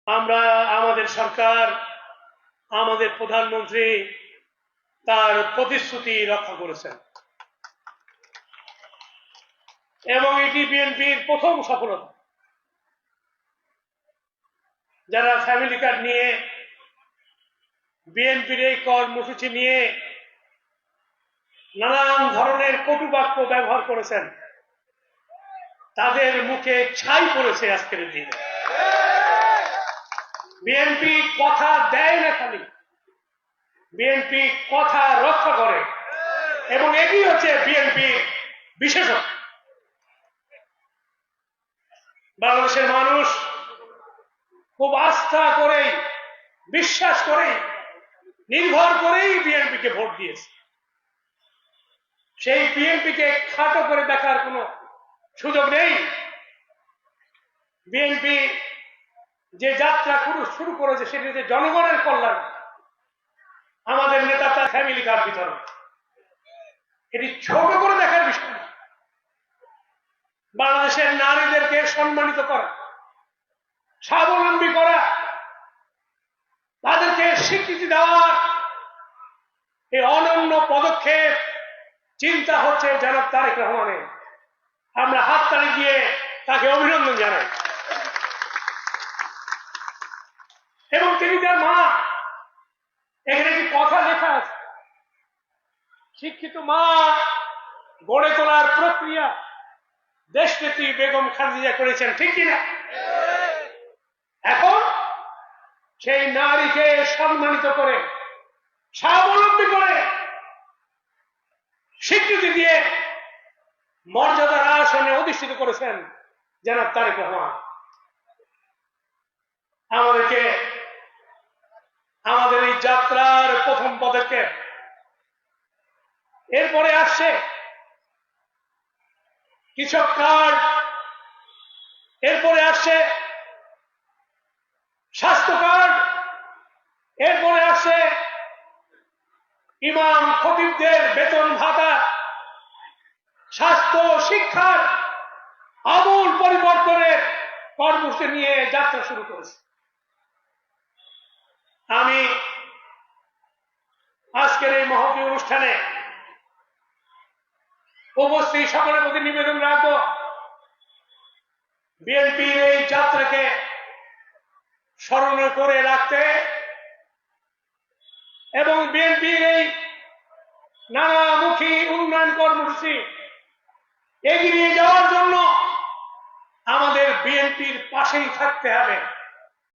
আমরা আমাদের সরকার, আমাদের প্রধানমন্ত্রী তার প্রতিশ্রুতি রক্ষা করেছেন এবং এটি বিএনপির প্রথম সফলতা। যারা ফ্যামিলি কার্ড নিয়ে বিএনপির এই কর্মসূচি নিয়ে নানান ধরনের কটু বাক্য ব্যবহার করেছেন, তাদের মুখে ছাই পড়েছে আজকের দিনে। বিএনপি কথা দেয় না, খালি বিএনপি কথা রক্ষা করে এবং এটি হচ্ছে বিএনপির বিশেষত্ব। বাংলাদেশের মানুষ খুব আস্থা করেই, বিশ্বাস করেই, নির্ভর করেই বিএনপিকে ভোট দিয়েছে। সেই বিএনপিকে খাটো করে দেখার কোনো সুযোগ নেই। বিএনপি যে যাত্রা শুরু করেছে সেটি হচ্ছে জনগণের কল্যাণ। আমাদের নেতা তার ফ্যামিলি কার্ড বিতরণ, এটি ছোট করে দেখার বিষয় না। বাংলাদেশের নারীদেরকে সম্মানিত করা, স্বাবলম্বী করা, তাদেরকে স্বীকৃতি দেওয়ার এই অনন্য পদক্ষেপ চিন্তা হচ্ছে জনাব তারেক রহমানের। আমরা হাততালি দিয়ে তাকে অভিনন্দন জানাই এবং তিনি তার মা, এখানে একটি কথা লেখা আছে, শিক্ষিত মা গড়ে তোলার প্রক্রিয়া দেশনেত্রী বেগম খালেদা করেছেন, ঠিক কিনা? এখন সেই নারীকে সম্মানিত করে, স্বাবলম্বী করে, স্বীকৃতি দিয়ে মর্যাদার আসনে অধিষ্ঠিত করেছেন জনাব তারেক রহমান। আমাদেরকে আমাদের এই যাত্রার প্রথম পদক্ষেপ। এরপরে আসছে কৃষক কার্ড, এরপরে আসছে স্বাস্থ্য কার্ড, এরপরে আসছে ইমাম খতিবদের বেতন ভাতা, স্বাস্থ্য শিক্ষার আমূল পরিবর্তনের কর্মসূচি নিয়ে যাত্রা শুরু করেছে। আমি আজকের এই মহতী অনুষ্ঠানে উপস্থিত সকলের প্রতি নিবেদন রাখব, বিএনপির এই যাত্রাকে স্মরণ করে রাখতে এবং বিএনপির এই নানামুখী উন্নয়ন কর্মসূচি এগিয়ে নিয়ে যাওয়ার জন্য আমাদের বিএনপির পাশেই থাকতে হবে।